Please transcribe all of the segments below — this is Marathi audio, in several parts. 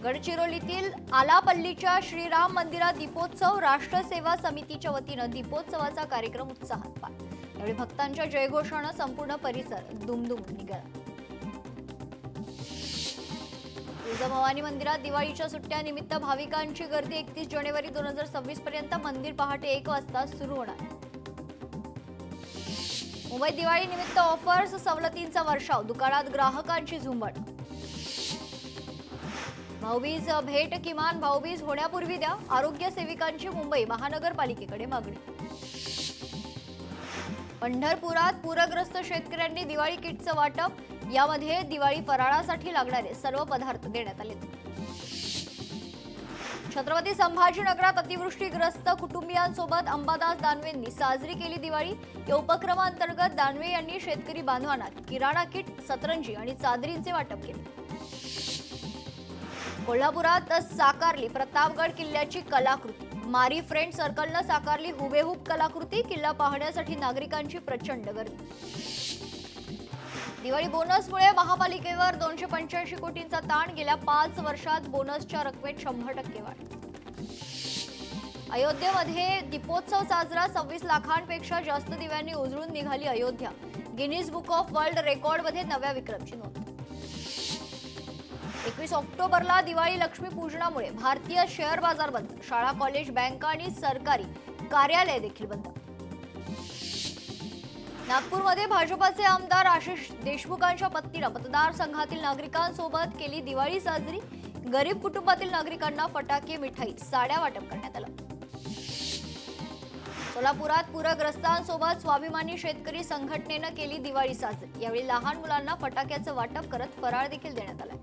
गडचिरोलीतील आलापल्लीच्या श्रीराम मंदिरात दीपोत्सव. राष्ट्र सेवा समितीच्या वतीनं दीपोत्सवाचा कार्यक्रम उत्साहात पार. यावेळी भक्तांच्या जयघोषानं संपूर्ण परिसर दुमदुमून निघाला. तुळजाभवानी मंदिरात दिवाळीच्या सुट्ट्यानिमित्त भाविकांची गर्दी. 31 जानेवारी 2026 पर्यंत मंदिर पहाटे 1 वाजता सुरू होणार. मुंबईत दिवाळी निमित्त ऑफर्स, सवलतींचा वर्षाव. दुकानात ग्राहकांची झुंबड. भाऊबीज भेट किमान भाऊबीज होण्यापूर्वी द्या. आरोग्य सेविकांची मुंबई महानगरपालिकेकडे मागणी. पंढरपुरात पूरग्रस्त शेतकऱ्यांनी दिवाळी किटचं वाटप. यामध्ये दिवाळी फराळासाठी लागणारे सर्व पदार्थ देण्यात आले. छत्रपती संभाजीनगरात अतिवृष्टीग्रस्त कुटुंबियांसोबत अंबादास दानवेंनी साजरी केली दिवाळी. या उपक्रमांतर्गत दानवे यांनी शेतकरी बांधवांना किराणा किट, सतरंजी आणि चादरींचे वाटप केले. कोल्हापुरात साकारली प्रतापगड किल्ल्याची कलाकृती. मारी फ्रेंड सर्कलनं साकारली हुबेहूब कलाकृती. किल्ला पाहण्यासाठी नागरिकांची प्रचंड गर्दी. दिवाळी बोनसमुळे महापालिकेवर 285 कोटींचा ताण. गेल्या 5 वर्षात बोनसच्या रकमेत 100% वाढ. अयोध्येमध्ये दीपोत्सव साजरा. 26 लाखांपेक्षा जास्त दिव्यांनी उजळून निघाली Ayodhya. Guinness book of world रेकॉर्डमध्ये नव्या विक्रमची नोंद. 21 ऑक्टोबरला दिवाळी लक्ष्मी पूजनामुळे भारतीय शेअर बाजार बंद. शाळा, कॉलेज, बँका आणि सरकारी कार्यालय देखील बंद. नागपूरमध्ये भाजपाचे आमदार आशिष देशमुखांच्या पत्नीनं मतदारसंघातील नागरिकांसोबत केली दिवाळी साजरी. गरीब कुटुंबातील नागरिकांना फटाके, मिठाई, साड्या वाटप करण्यात आलं. सोलापुरात पूरग्रस्तांसोबत स्वाभिमानी शेतकरी संघटनेनं केली दिवाळी साजरी. यावेळी लहान मुलांना फटाक्याचं वाटप करत फराळ देखील देण्यात आला.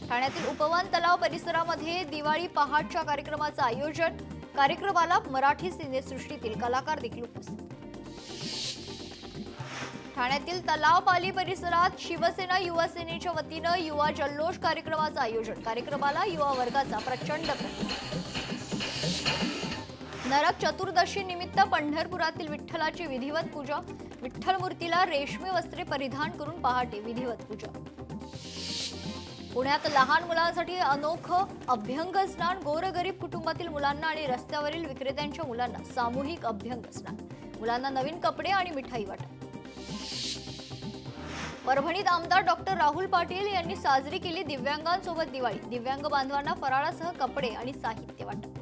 ठाण्यातील उपवन तलाव परिसरामध्ये दिवाळी पहाटच्या कार्यक्रमाचं आयोजन. कार्यक्रमाला मराठी सिनेसृष्टीतील कलाकार देखील उपस्थित. ठाण्यातील तलावपाली परिसरात शिवसेना युवा सेनेच्या वतीनं युवा जल्लोष कार्यक्रमाचं आयोजन. कार्यक्रमाला युवा वर्गाचा प्रचंड प्रतिसाद. नरक चतुर्दशी निमित्त पंढरपुरातील विठ्ठलाची विधिवत पूजा. विठ्ठल मूर्तीला रेशमी वस्त्रे परिधान करून पहाटे विधिवत पूजा. पुण्यात लहान मुलांसाठी अनोखं अभ्यंग स्नान. गोरगरीब कुटुंबातील मुलांना आणि रस्त्यावरील विक्रेत्यांच्या मुलांना सामूहिक अभ्यंग स्नान. मुलांना नवीन कपडे आणि मिठाई वाटप. परभणीत आमदार डॉक्टर राहुल पाटील यांनी साजरी केली दिव्यांगांसोबत दिवाळी. दिव्यांग बांधवांना फराळासह कपडे आणि साहित्य वाटप.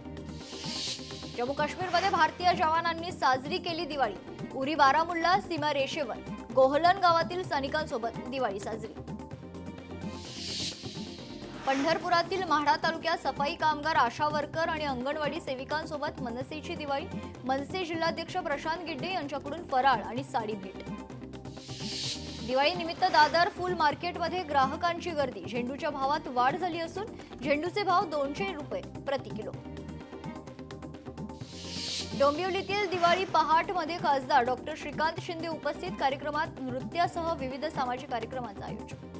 जम्मू काश्मीरमध्ये भारतीय जवानांनी साजरी केली दिवाळी. उरी बारामुल्ला सीमा रेषेवर गोहलन गावातील सैनिकांसोबत दिवाळी साजरी. पंढरपुरातील म्हाडा तालुक्यात सफाई कामगार, आशा वर्कर आणि अंगणवाडी सेविकांसोबत मनसेची दिवाळी. मनसे जिल्हाध्यक्ष प्रशांत गिड्डे यांच्याकडून फराळ आणि साडी भेट. दिवाळी निमित्त दादर फुल मार्केटमध्ये ग्राहकांची गर्दी. झेंडूच्या भावात वाढ झाली असून झेंडूचे भाव 200 रुपये प्रति किलो. डोंबिवलीतील दिवाळी पहाटमध्ये खासदार डॉक्टर श्रीकांत शिंदे उपस्थित. कार्यक्रमात नृत्यासह विविध सामाजिक कार्यक्रमांचं आयोजन.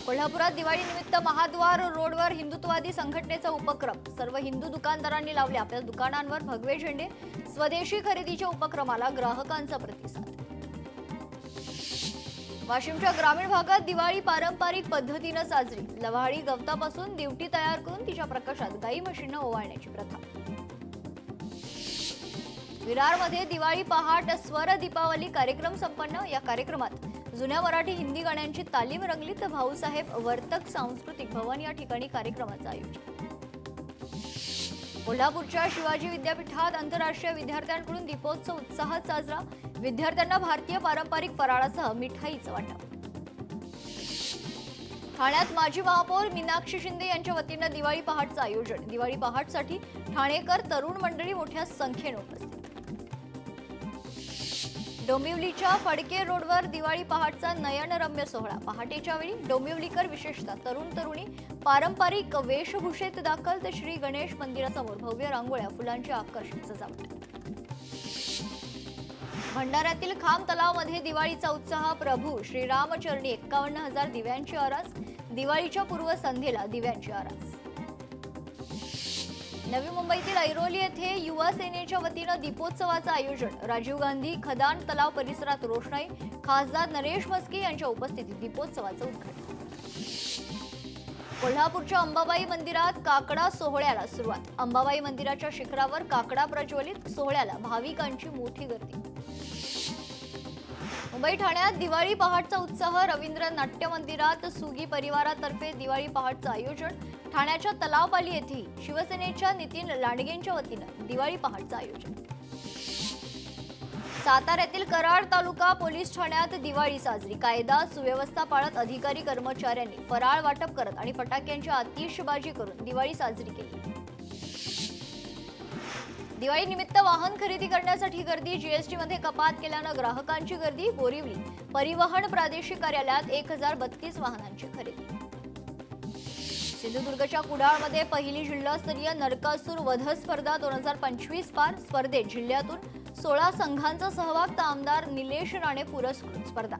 कोल्हापुरात दिवाळी निमित्त महाद्वार रोडवर हिंदुत्ववादी संघटनेचा उपक्रम. सर्व हिंदू दुकानदारांनी लावले आपल्या दुकानांवर भगवे झेंडे. स्वदेशी खरेदीच्या उपक्रमाला ग्राहकांचा प्रतिसाद. वाशिमच्या ग्रामीण भागात दिवाळी पारंपरिक पद्धतीनं साजरी. लव्हाळी गवतापासून दिवटी तयार करून तिच्या प्रकाशात गाई म्हशींना ओवाळण्याची प्रथा. विरारमध्ये दिवाळी पहाट स्वर दीपावली कार्यक्रम संपन्न. या कार्यक्रमात जुन्या मराठी, हिंदी गाण्यांची तालीम रंगली. तर भाऊसाहेब वर्तक सांस्कृतिक भवन या ठिकाणी कार्यक्रमाचं आयोजन. कोल्हापूरच्या शिवाजी विद्यापीठात आंतरराष्ट्रीय विद्यार्थ्यांकडून दीपोत्सव उत्साहात साजरा. विद्यार्थ्यांना भारतीय पारंपरिक फराळासह मिठाईचं वाटप. ठाण्यात माजी महापौर मीनाक्षी शिंदे यांच्या वतीनं दिवाळी पहाटचं आयोजन. दिवाळी पहाटसाठी ठाणेकर तरुण मंडळी मोठ्या संख्येने उपस्थित. डोंबिवलीच्या फडके रोडवर दिवाळी पहाटचा नयनरम्य सोहळा. पहाटेच्या वेळी डोंबिवलीकर, विशेषतः तरुण तरुणी पारंपरिक वेशभूषेत दाखल. तर श्री गणेश मंदिरासमोर भव्य रांगोळ्या, फुलांची आकर्षक सजावट. भंडाऱ्यातील खाम तलावामध्ये दिवाळीचा उत्साह. प्रभू श्रीरामचरणी 51,000 दिव्यांची आरास. दिवाळीच्या पूर्वसंध्येला दिव्यांची आरास. नवी मुंबईतील ऐरोली येथे युवा सेनेच्या वतीनं दीपोत्सवाचं आयोजन. राजीव गांधी खदान तलाव परिसरात रोषणाई. खासदार नरेश म्हस्के यांच्या उपस्थितीत दीपोत्सवाचं उद्घाटन. कोल्हापूरच्या अंबाबाई मंदिरात काकडा सोहळ्याला सुरुवात. अंबाबाई मंदिराच्या शिखरावर काकडा प्रज्वलित सोहळ्याला भाविकांची मोठी गर्दी. मुंबई ठाण्यात दिवाळी पहाटचा उत्साह. रवींद्र नाट्य मंदिरात सुगी परिवारातर्फे दिवाळी पहाटचं आयोजन. ठाण्याच्या तलावपाली येथे शिवसेनेच्या नितीन लांडगेंच्या वतीनं दिवाळी पहाटचं आयोजन. साताऱ्यातील कराड तालुका पोलीस ठाण्यात दिवाळी साजरी. कायदा सुव्यवस्था पाळत अधिकारी कर्मचाऱ्यांनी फराळ वाटप करत आणि फटाक्यांची आतिषबाजी करून दिवाळी साजरी केली. दिवाळी निमित्त वाहन खरेदी करण्यासाठी गर्दी. जीएसटी मध्ये कपात केल्यानं ग्राहकांची गर्दी. बोरिवली परिवहन प्रादेशिक कार्यालयात 1032 वाहनांची खरेदी. सिंधुदुर्गच्या कुडाळमध्ये पहिली जिल्हास्तरीय नरकासूर वध स्पर्धा 2025 पार. स्पर्धेत जिल्ह्यातून 16 संघांचा सहभाग. तर आमदार निलेश राणे पुरस्कृत स्पर्धा.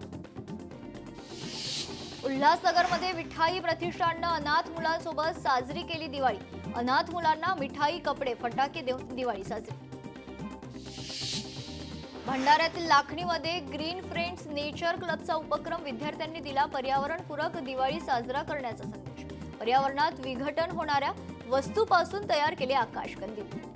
उल्हासनगरमध्ये विठाई प्रतिष्ठाननं अनाथ मुलांसोबत साजरी केली दिवाळी. अनाथ मुलांना मिठाई, कपडे, फटाके देऊन दिवाळी साजरी. भंडाऱ्यातील लाखणीमध्ये ग्रीन फ्रेंड्स नेचर क्लबचा उपक्रम. विद्यार्थ्यांनी दिला पर्यावरणपूरक दिवाळी साजरा करण्याचा संदेश. पर्यावरणात विघटन होणाऱ्या वस्तूपासून तयार केले आकाशकंदील.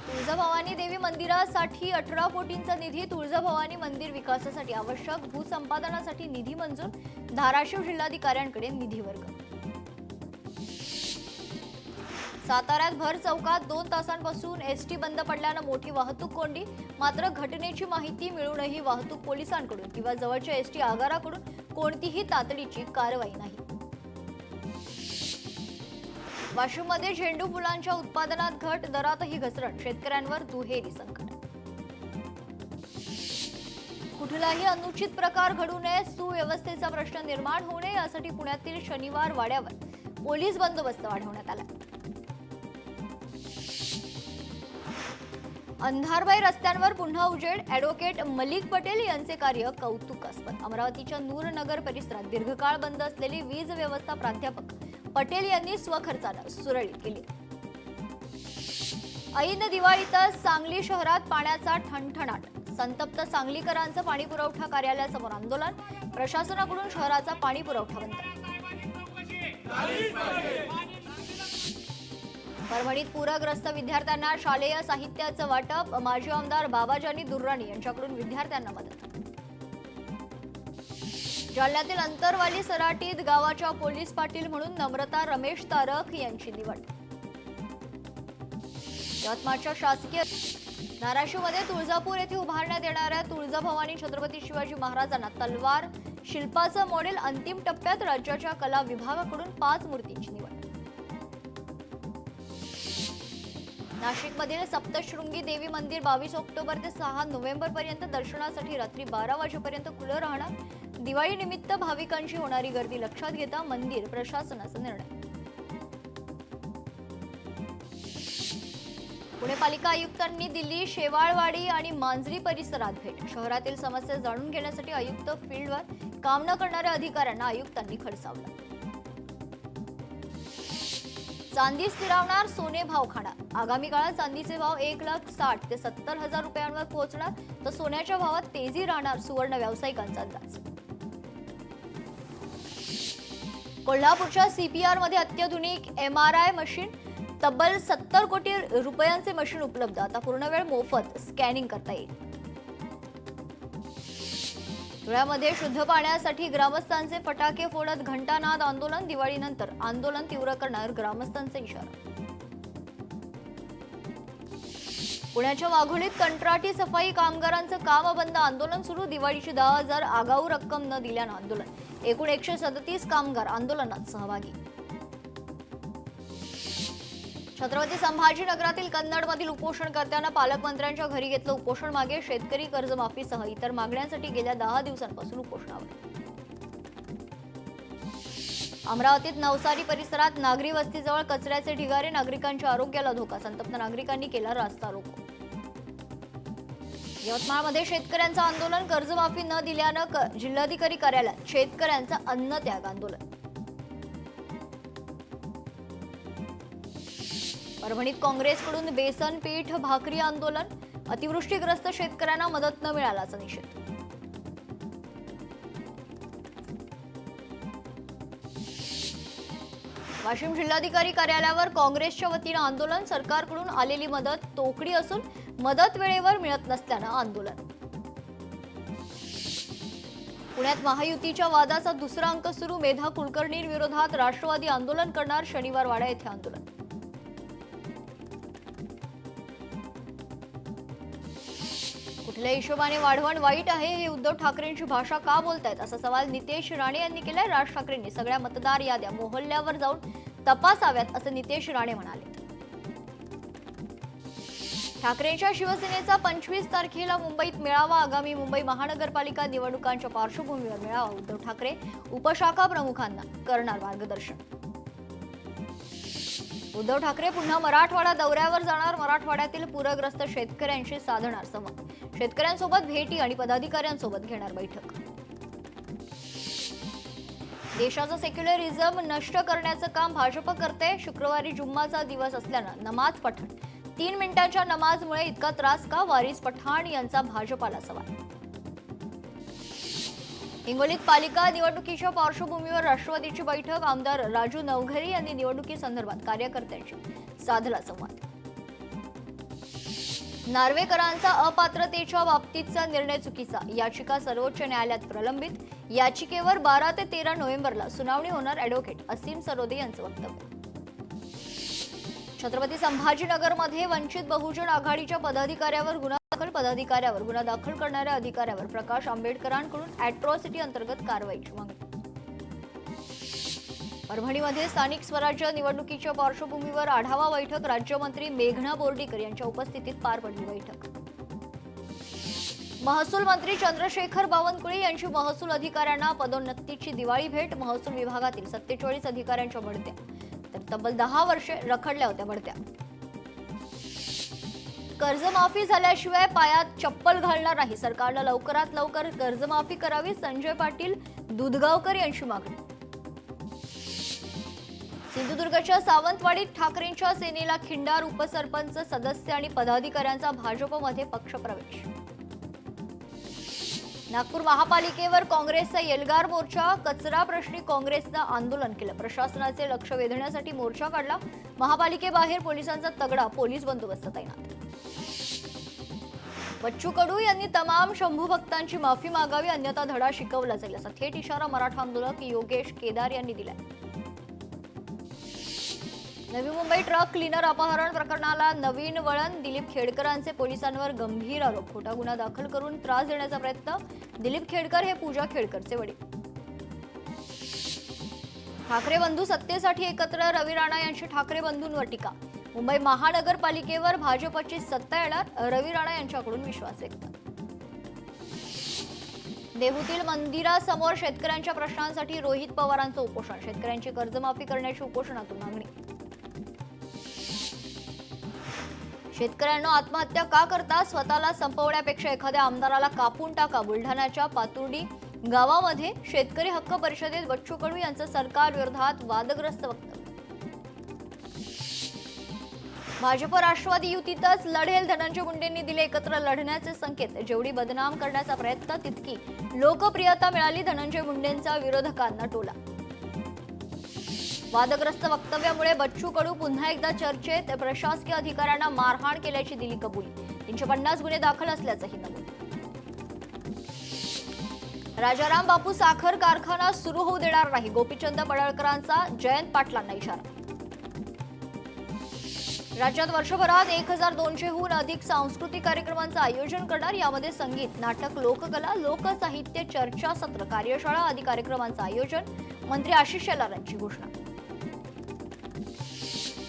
तुळजाभवानी देवी मंदिरासाठी 18 कोटींचा निधी. तुळजाभवानी मंदिर विकासासाठी आवश्यक भूसंपादनासाठी निधी मंजूर. धाराशिव जिल्हाधिकाऱ्यांकडे निधी वर्ग. साताऱ्यात भर चौकात 2 तासांपासून एसटी बंद पडल्यानं मोठी वाहतूक कोंडी. मात्र घटनेची माहिती मिळूनही वाहतूक पोलिसांकडून किंवा जवळच्या एसटी आगाराकडून कोणतीही तातडीची कारवाई नाही. वाशिममध्ये झेंडू फुलांच्या उत्पादनात घट. दरातही घसरण. शेतकऱ्यांवर दुहेरी संकट. कुठलाही अनुचित प्रकार घडू नये, सुव्यवस्थेचा प्रश्न निर्माण होऊ नये यासाठी पुण्यातील शनिवार वाड्यावर पोलीस बंदोबस्त वाढवण्यात आला. अंधारबाई रस्त्यांवर पुन्हा उजेड. ॲडव्होकेट मलिक पटेल यांचे कार्य कौतुकास्पद. अमरावतीच्या नूरनगर परिसरात दीर्घकाळ बंद असलेली वीज व्यवस्था प्राध्यापक पटेल यांनी स्वखर्चानं सुरळीत केली. ऐन दिवाळीतच सांगली शहरात पाण्याचा ठणठणाट. संतप्त सांगलीकरांचं पाणी पुरवठा कार्यालयासमोर आंदोलन. प्रशासनाकडून शहराचा पाणी पुरवठा बंद. परभणीत पूरग्रस्त विद्यार्थ्यांना शालेय साहित्याचं वाटप. माजी आमदार बाबाजानी दुर्राणी यांच्याकडून विद्यार्थ्यांना मदत. जालन्यातील अंतरवाली सराटीत गावाच्या पोलीस पाटील म्हणून नम्रता रमेश तारक यांची निवड. यवतमाळच्या शासकीय धाराशिवमध्ये तुळजापूर येथे उभारण्यात येणाऱ्या तुळजाभवानी छत्रपती शिवाजी महाराजांना तलवार शिल्पाचं मॉडेल अंतिम टप्प्यात. राज्याच्या कला विभागाकडून 5 मूर्तींची निवड. नाशिकमधील सप्तशृंगी देवी मंदिर 22 ऑक्टोबर ते 6 नोव्हेंबर पर्यंत दर्शनासाठी रात्री 12 वाजेपर्यंत खुलं राहणार. दिवाळी निमित्त भाविकांची होणारी गर्दी लक्षात घेता मंदिर प्रशासनाचा निर्णय. पुणे पालिका आयुक्तांनी दिल्ली शेवाळवाडी आणि मांजरी परिसरात भेट. शहरातील समस्या जाणून घेण्यासाठी आयुक्त फील्डवर काम न करणाऱ्या अधिकाऱ्यांना आयुक्तांनी खडसावलं. चांदी स्थिरावणार, सोने भाव खाणार. आगामी काळात चांदीचे भाव 1,60,000 ते 70,000 रुपयांवर पोहोचणार तर सोन्याच्या भावात तेजी राहणार. सुवर्ण व्यावसायिकांचा अंदाज. कोल्हापूरच्या सीपीआर मध्ये अत्याधुनिक MRI मशीन. तब्बल 70 कोटी रुपयांचे मशीन उपलब्ध. आता पूर्णवेळ मोफत स्कॅनिंग करता येईल. धुळ्यामध्ये शुद्ध पाण्यासाठी ग्रामस्थांचे फटाके फोडत घंटानाद आंदोलन. दिवाळीनंतर आंदोलन तीव्र करणार ग्रामस्थांचा इशारा. पुण्याच्या वाघोलीत कंत्राटी सफाई कामगारांचं काम बंद. आंदोलन सुरू. दिवाळीची 10,000 आगाऊ रक्कम न दिल्यानं आंदोलन. एकूण 137 कामगार आंदोलनात सहभागी. छत्रपती संभाजीनगरातील कन्नडमधील उपोषणकर्त्यांना पालकमंत्र्यांच्या घरी घेतलं उपोषण. मागे शेतकरी कर्जमाफीसह इतर मागण्यांसाठी गेल्या 10 दिवसांपासून उपोषणावर. अमरावतीत नवसारी परिसरात नागरी वस्तीजवळ कचऱ्याचे ढिगारे. नागरिकांच्या आरोग्याला धोका. संतप्त नागरिकांनी केला रास्ता रोको. यवतमाळमध्ये शेतकऱ्यांचं आंदोलन. कर्जमाफी न दिल्यानं जिल्हाधिकारी कार्यालयात शेतकऱ्यांचं अन्नत्याग आंदोलन. परभणीत काँग्रेसकडून बेसन पीठ भाकरी आंदोलन. अतिवृष्टीग्रस्त शेतकऱ्यांना मदत न मिळाल्याचा निषेध. वाशिम जिल्हाधिकारी कार्यालयावर काँग्रेसच्या वतीनं आंदोलन. सरकारकडून आलेली मदत तोकडी असून मदत वेळेवर मिळत नसल्यानं आंदोलन. पुण्यात महायुतीच्या वादाचा दुसरा अंक सुरू. मेधा कुलकर्णींविरोधात राष्ट्रवादी आंदोलन करणार. शनिवार वाडा येथे आंदोलन. कुठल्या हिशोबाने वाढवण वाईट आहे हे उद्धव ठाकरेंची भाषा का बोलतायत असा सवाल नितेश राणे यांनी केलाय. राज ठाकरेंनी सगळ्या मतदार याद्या मोहल्ल्यावर जाऊन तपासाव्यात असं नितेश राणे म्हणाले. ठाकरेंच्या शिवसेनेचा 25 तारखेला मुंबईत मेळावा. आगामी मुंबई महानगरपालिका निवडणुकांच्या पार्श्वभूमीवर मेळावा. उद्धव ठाकरे उपशाखा प्रमुखांना करणार मार्गदर्शन. उद्धव ठाकरे पुन्हा मराठवाडा दौऱ्यावर जाणार. मराठवाड्यातील पूरग्रस्त शेतकऱ्यांशी साधणार संवाद. शेतकऱ्यांसोबत भेटी आणि पदाधिकाऱ्यांसोबत घेणार बैठक. देशाचं सेक्युलरिझम नष्ट करण्याचं काम भाजप करते. शुक्रवारी जुम्माचा दिवस असल्यानं नमाज पठण. 3 मिनिटांच्या नमाजमुळे इतका त्रास का? वारिस पठाण यांचा भाजपाला सवाल. हिंगोलीत पालिका निवडणुकीच्या पार्श्वभूमीवर राष्ट्रवादीची बैठक. आमदार राजू नवघरे यांनी निवडणुकीसंदर्भात कार्यकर्त्यांशी साधला संवाद. नार्वेकरांचा अपात्रतेच्या बाबतीतचा निर्णय चुकीचा. याचिका सर्वोच्च न्यायालयात प्रलंबित. याचिकेवर 12 ते 13 नोव्हेंबरला सुनावणी होणार. ॲडव्होकेट असीम सरोदे यांचं वक्तव्य. छत्रपती संभाजीनगरमध्ये वंचित बहुजन आघाडीच्या पदाधिकाऱ्यावर गुन्हा दाखल करणाऱ्या अधिकाऱ्यावर प्रकाश आंबेडकरांकडून अॅट्रॉसिटी अंतर्गत कारवाईची मागणी. परभणीमध्ये स्थानिक स्वराज्य निवडणुकीच्या पार्श्वभूमीवर आढावा बैठक. राज्यमंत्री मेघना बोर्डीकर यांच्या उपस्थितीत पार पडली बैठक. महसूल मंत्री चंद्रशेखर बावनकुळे यांची महसूल अधिकाऱ्यांना पदोन्नतीची दिवाळी भेट. महसूल विभागातील 47 अधिकाऱ्यांच्या बढत्या तर तब्बल 10 वर्षे रखडल्या होत्या बढत्या. कर्जमाफी झाल्याशिवाय पायात चप्पल घालणार नाही. सरकारनं लवकरात लवकर कर्जमाफी करावी. संजय पाटील दुधगावकर यांची मागणी. सिंधुदुर्गच्या सावंतवाडीत ठाकरेंच्या सेनेला खिंडार. उपसरपंच सदस्य आणि पदाधिकाऱ्यांचा भाजपमध्ये पक्षप्रवेश. नागपूर महापालिकेवर काँग्रेसचा एल्गार मोर्चा. कचरा प्रश्नी काँग्रेसनं आंदोलन केलं. प्रशासनाचे लक्ष वेधण्यासाठी मोर्चा काढला. महापालिकेबाहेर पोलिसांचा तगडा पोलीस बंदोबस्त तैनात. बच्चू कडू यांनी तमाम शंभू भक्तांची माफी मागावी अन्यथा धडा शिकवला जाईल असा थेट इशारा मराठा आंदोलक योगेश केदार यांनी दिलाय. नवी मुंबई ट्रक क्लीनर अपहरण प्रकरणाला नवीन वळण. दिलीप खेडकरांचे पोलिसांवर गंभीर आरोप. खोटा गुन्हा दाखल करून त्रास देण्याचा प्रयत्न. दिलीप खेडकर हे पूजा खेडकरचे वडील. ठाकरे बंधू सत्तेसाठी एकत्र. रवी राणा यांची ठाकरे बंधूंवर टीका. मुंबई महानगरपालिकेवर भाजपची सत्ता येणार. रवी राणा यांच्याकडून विश्वास व्यक्त. देहूतील मंदिरासमोर शेतकऱ्यांच्या प्रश्नांसाठी रोहित पवारांचं उपोषण. शेतकऱ्यांची कर्जमाफी करण्याची उपोषणातून मागणी. शेतकऱ्यांना आत्महत्या का करता? स्वतःला संपवण्यापेक्षा एखाद्या आमदाराला कापून टाका. बुलढाण्याच्या पातुर्डी गावामध्ये शेतकरी हक्क परिषदेत बच्चू कडू यांचं सरकार विरोधात वादग्रस्त वक्तव्य. भाजप राष्ट्रवादी युतीतच लढेल. धनंजय मुंडेंनी दिले एकत्र लढण्याचे संकेत. जेवढी बदनाम करण्याचा प्रयत्न तितकी लोकप्रियता मिळाली. धनंजय मुंडेंचा विरोधकांना टोला. वादग्रस्त वक्तव्यामुळे बच्चू कडू पुन्हा एकदा चर्चेत. प्रशासकीय अधिकाऱ्यांना मारहाण केल्याची दिली कबुली. 350 गुन्हे दाखल असल्याचंही नमूद. राजाराम बापू साखर कारखाना सुरू होऊ देणार नाही. गोपीचंद पडळकरांचा जयंत पाटलांना इशारा. राज्यात वर्षभरात 1200हून अधिक सांस्कृतिक कार्यक्रमांचं आयोजन करणार. यामध्ये संगीत, नाटक, लोककला, लोकसाहित्य, चर्चासत्र, कार्यशाळा आदी कार्यक्रमांचं आयोजन. मंत्री आशिष शेलार यांची घोषणा.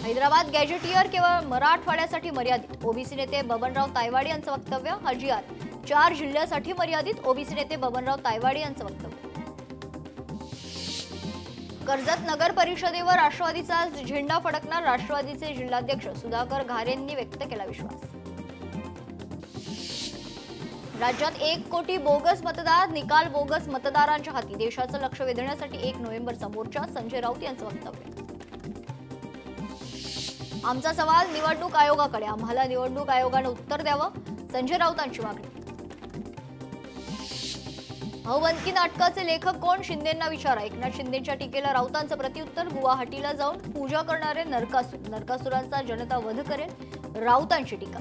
हैदराबाद गॅजेटियर केवळ मराठवाड्यासाठी मर्यादित. ओबीसी नेते बबनराव तायवाडे यांचं वक्तव्य. हजियार 4 जिल्ह्यासाठी मर्यादित. ओबीसी नेते बबनराव तायवाडे यांचं वक्तव्य. कर्जत नगर परिषदेवर राष्ट्रवादीचा झेंडा फडकणार. राष्ट्रवादीचे जिल्हाध्यक्ष सुधाकर घारेंनी व्यक्त केला विश्वास. राज्यात 1 कोटी बोगस मतदार. निकाल बोगस मतदारांच्या हाती. देशाचं लक्ष वेधण्यासाठी 1 नोव्हेंबरचा मोर्चा. संजय राऊत यांचं वक्तव्य. आमचा सवाल निवडणूक आयोगाकडे. आम्हाला निवडणूक आयोगानं उत्तर द्यावं. संजय राऊतांची मागणी. भाऊबंदकी नाटकाचे लेखक कोण? शिंदेंना विचारा. एकनाथ शिंदेंच्या टीकेला राऊतांचं प्रत्युत्तर. गुवाहाटीला जाऊन पूजा करणारे नरकासूर, नरकासुरांचा जनता वध करेल, राऊतांची टीका.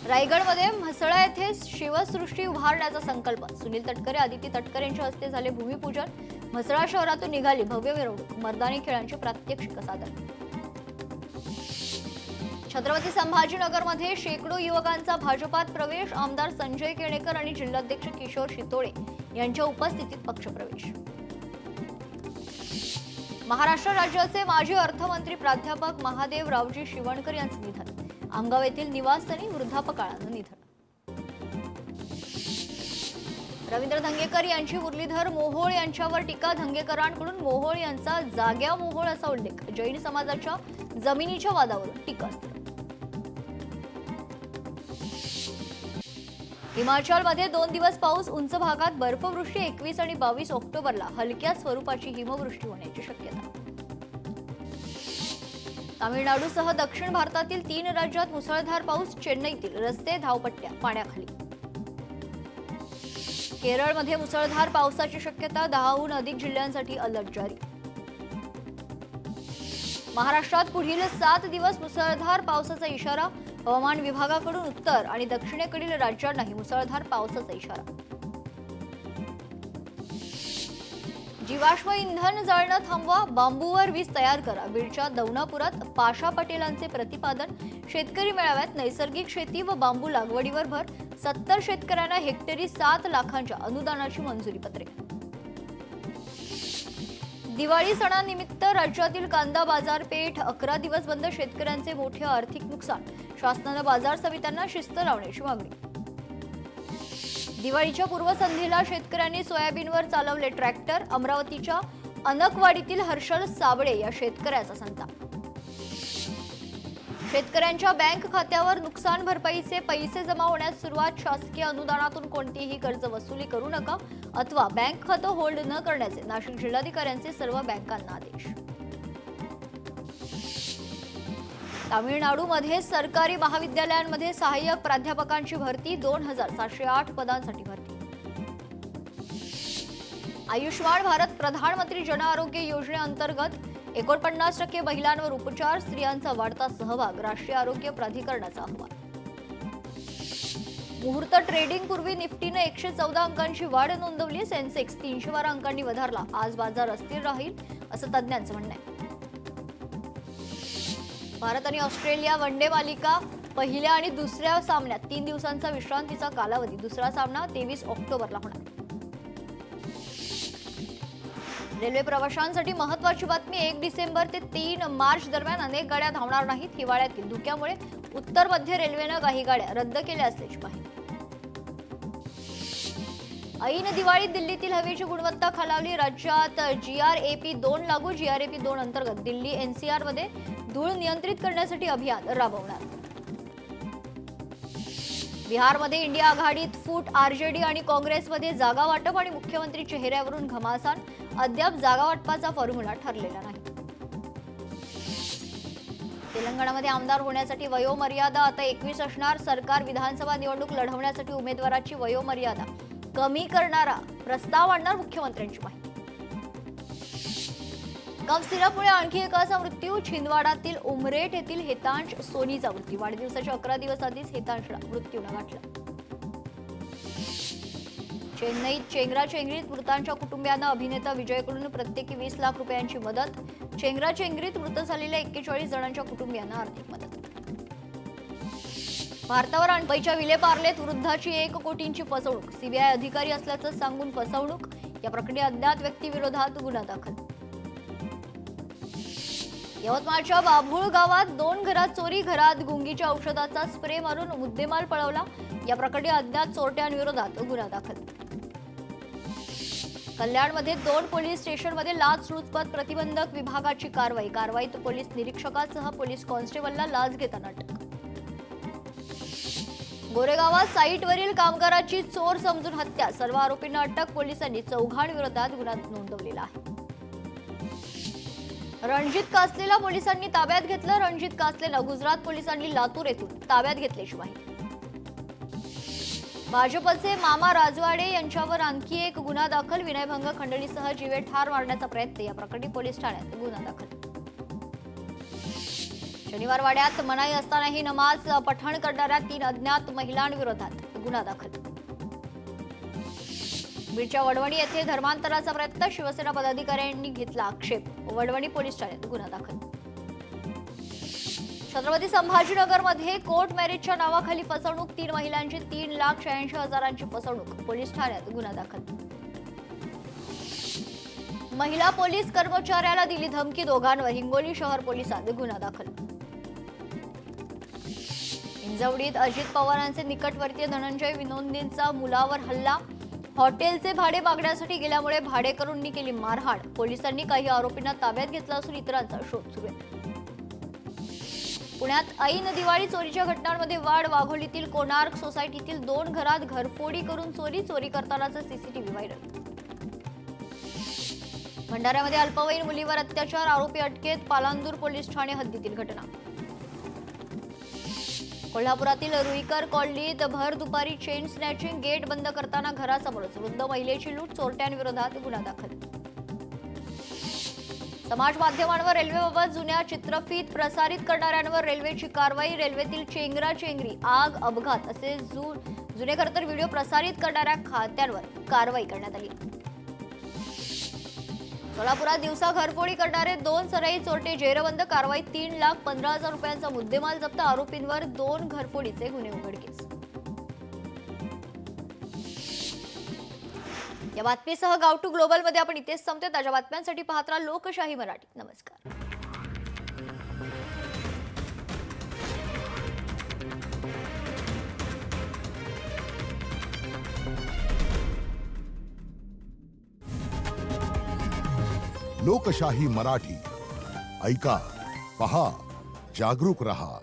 रायगडमध्ये म्हसळा येथे शिवसृष्टी उभारण्याचा संकल्प. सुनील तटकरे, आदिती तटकरे यांच्या हस्ते झाले भूमिपूजन. म्हसळा शहरातून निघाली भव्य मिरवणूक. मर्दानी खेळांचे प्रात्यक्षिक सादर. छत्रपती संभाजीनगरमध्ये शेकडो युवकांचा भाजपात प्रवेश. आमदार संजय केणेकर आणि जिल्हाध्यक्ष किशोर शितोळे यांच्या उपस्थितीत पक्षप्रवेश. महाराष्ट्र राज्याचे माजी अर्थमंत्री प्राध्यापक महादेव रावजी शिवणकर यांचं निधन. आमगाव येथील निवासस्थानी वृद्धापकाळानं निधन. रवींद्र धंगेकर यांची मुरलीधर मोहोळ यांच्यावर टीका. धंगेकरांकडून मोहोळ यांचा जाग्या मोहोळ असा उल्लेख. जैन समाजाच्या जमिनीच्या वादावरून टीकास्त्र. हिमाचलमध्ये 2 दिवस पाऊस. उंच भागात बर्फवृष्टी. 21 आणि 22 ऑक्टोबरला हलक्या स्वरूपाची हिमवृष्टी होण्याची शक्यता. तामिळनाडूसह दक्षिण भारतातील 3 राज्यात मुसळधार पाऊस. चेन्नईतील रस्ते, धावपट्ट्या पाण्याखाली. केरळमध्ये मुसळधार पावसाची शक्यता. 10हून अधिक जिल्ह्यांसाठी अलर्ट जारी. महाराष्ट्रात पुढील 7 दिवस मुसळधार पावसाचा इशारा. हवामान विभागाकडून उत्तर आणि दक्षिणेकडील राज्यांनाही मुसळधार पावसाचा इशारा. जीवाश्म इंधन जाळणं थांबवा. बांबूवर वीज तयार करा. बीडच्या दौनापुरात पाशा पटेलांचे प्रतिपादन. शेतकरी मेळाव्यात नैसर्गिक शेती व बांबू लागवडीवर भर. 70 शेतकऱ्यांना हेक्टरी 7 लाखांच्या अनुदानाची मंजुरी पत्रे. दिवाळी सणानिमित्त राज्यातील कांदा बाजारपेठ 11 दिवस बंद. शेतकऱ्यांचे मोठे आर्थिक नुकसान. शासनानं बाजार समित्यांना शिस्त लावण्याची मागणी. दिवाळीच्या पूर्वसंध्येला शेतकऱ्यांनी सोयाबीनवर चालवले ट्रॅक्टर. अमरावतीच्या अनकवाडीतील हर्षल साबळे या शेतकऱ्याचा संताप. शेतकऱ्यांच्या बँक खात्यावर नुकसान भरपाईचे पैसे जमा होण्यास सुरुवात. शासकीय अनुदानातून कोणतीही कर्ज वसुली करू नका अथवा बँक खातं होल्ड न करण्याचे नाशिक जिल्हाधिकाऱ्यांचे सर्व बँकांना आदेश. तामिळनाडूमध्ये सरकारी महाविद्यालयांमध्ये सहाय्यक प्राध्यापकांची भरती. 2708 पदांसाठी भरती. आयुष्मान भारत प्रधानमंत्री जन आरोग्य योजनेअंतर्गत 49% महिलांवर उपचार. स्त्रियांचा वाढता सहभाग. राष्ट्रीय आरोग्य प्राधिकरणाचा अहवाल. मुहूर्त ट्रेडिंग पूर्वी निफ्टीने 114 अंकांची वाढ नोंदवली. सेन्सेक्स 312 अंकांनी वधारला. आज बाजार अस्थिर राहील असं तज्ज्ञांचं म्हणणं आहे. भारत आणि ऑस्ट्रेलिया वनडे मालिका. पहिल्या आणि दुसऱ्या सामन्यात 3 दिवसांचा विश्रांतीचा कालावधी. दुसरा सामना 23 ऑक्टोबरला होणार. रेल्वे प्रवाशांसाठी महत्त्वाची बातमी. 1 डिसेंबर ते 3 मार्च दरम्यान अनेक गाड्या धावणार नाहीत. हिवाळ्यातील धुक्यामुळे उत्तर मध्य रेल्वेनं काही गाड्या रद्द केल्या असल्याची माहिती. ऐन दिवाळीत दिल्लीतील हवेची गुणवत्ता खालावली. राज्यात GRAP 2 लागू. GRAP 2 अंतर्गत दिल्ली NCR मध्ये धूळ नियंत्रित करण्यासाठी अभियान राबवणार. बिहारमध्ये इंडिया आघाडीत फूट. RJD आणि काँग्रेसमध्ये जागा वाटप आणि मुख्यमंत्री चेहऱ्यावरून घमासान. अद्याप जागा वाटपाचा फॉर्म्युला ठरलेला नाही. तेलंगणामध्ये आमदार होण्यासाठी वयोमर्यादा आता 21 असणार. सरकार विधानसभा निवडणूक लढवण्यासाठी उमेदवाराची वयोमर्यादा कमी करणारा प्रस्ताव आणणार. मुख्यमंत्र्यांची माहिती. कफ सिरपमुळे आणखी एकाचा मृत्यू. छिंदवाडातील उमरेठ येथील हेतांश सोनीचा मृत्यू. वाढदिवसाच्या 11 दिवस आधीच हेतांशला मृत्यूला गाठला. चेन्नईत चेंगराचेंगरीत मृतांच्या कुटुंबियांना अभिनेता विजयकडून प्रत्येकी 20 लाख रुपयांची मदत. चेंगराचेंगरीत मृत झालेल्या 41 जणांच्या कुटुंबियांना आर्थिक मदत. भारतावर आणखीच्या विलेपार्लेत वृद्धाची 1 कोटींची फसवणूक. CBI अधिकारी असल्याचं सांगून फसवणूक. या प्रकरणी अज्ञात व्यक्तीविरोधात गुन्हा दाखल. यवतमाळच्या बाभूळ गावात 2 घरात चोरी. घरात गुंगीच्या औषधाचा स्प्रे मारून मुद्देमाल पळवला. या प्रकरणी अज्ञात चोरट्यांविरोधात गुन्हा दाखल. कल्याणमध्ये 2 पोलीस स्टेशनमध्ये लाचलुचपत प्रतिबंधक विभागाची कारवाई. कारवाईत पोलीस निरीक्षकासह पोलीस कॉन्स्टेबलला लाच घेताना अटक. गोरेगावात साईटवरील कामगाराची चोर समजून हत्या. सर्व आरोपींना अटक. पोलिसांनी चौघांविरोधात गुन्हा नोंदवलेला आहे. रणजित कासलेला पोलिसांनी ताब्यात घेतलं. रणजित कासलेला गुजरात पोलिसांनी लातूर येथून ताब्यात घेतल्याची माहिती. भाजपचे मामा राजवाडे यांच्यावर आणखी एक गुन्हा दाखल. विनयभंग खंडणीसह जीवे ठार मारण्याचा प्रयत्न. या प्रकरणी पोलीस ठाण्यात गुन्हा दाखल. शनिवार वाड्यात मनाई असतानाही नमाज पठण करणाऱ्या 3 अज्ञात महिलांविरोधात गुन्हा दाखल. बीडच्या वडवणी येथे धर्मांतराचा प्रयत्न. शिवसेना पदाधिकाऱ्यांनी घेतला आक्षेप. वडवणी पोलीस ठाण्यात गुन्हा दाखल. छत्रपती संभाजीनगरमध्ये कोर्ट मॅरेजच्या नावाखाली फसवणूक. 3 महिलांची 3,86,000ची फसवणूक. पोलीस ठाण्यात गुन्हा दाखल. महिला पोलीस कर्मचाऱ्याला दिली धमकी. दोघांवर हिंगोली शहर पोलिसात गुन्हा दाखल. इंजवडीत अजित पवारांचे निकटवर्तीय धनंजय विनोंदींचा मुलावर हल्ला. हॉटेलचे भाडे मागण्यासाठी गेल्यामुळे भाडेकरूंनी केली मारहाण. पोलिसांनी काही आरोपींना ताब्यात घेतला असून इतरांचा शोध सुरू आहे. पुण्यात ऐन दिवाळी चोरीच्या घटनांमध्ये वाढ. वाघोलीतील कोणार्क सोसायटीतील 2 घरात घरफोडी करून चोरी करतानाचा सीसीटीव्ही व्हायरल. भंडाऱ्यामध्ये अल्पवयीन मुलीवर अत्याचार. आरोपी अटकेत. पालांदूर पोलीस ठाणे हद्दीतील घटना. कोल्हापुरातील रुईकर कॉलनीत भर दुपारी चेन स्नॅचिंग. गेट बंद करताना घरासमोरच वृद्ध महिलेची लूट. चोरट्यांविरोधात गुन्हा दाखल. समाज माध्यमांवर रेल्वेबाबत जुन्या चित्रफीत प्रसारित करणाऱ्यांवर रेल्वेची कारवाई. रेल्वेतील चेंगराचेंगरी, आग, अपघात असे जुने खरंतर व्हिडिओ प्रसारित करणाऱ्या खात्यांवर कारवाई करण्यात आली. सोलापुरात दिवसा घरफोडी करणारे 2 सराई चोरटे जेरबंद. कारवाई. 3,15,000 रुपयांचा मुद्देमाल जप्त. आरोपींवर 2 घरफोडीचे गुन्हे उघडकीस. या बातमीसह गाव टू ग्लोबल मध्ये आपण इथेच संपते. ताज्या बातम्यांसाठी पाहत राहा लोकशाही मराठी. नमस्कार. लोकशाही मराठी ऐका, पहा, जागरूक रहा.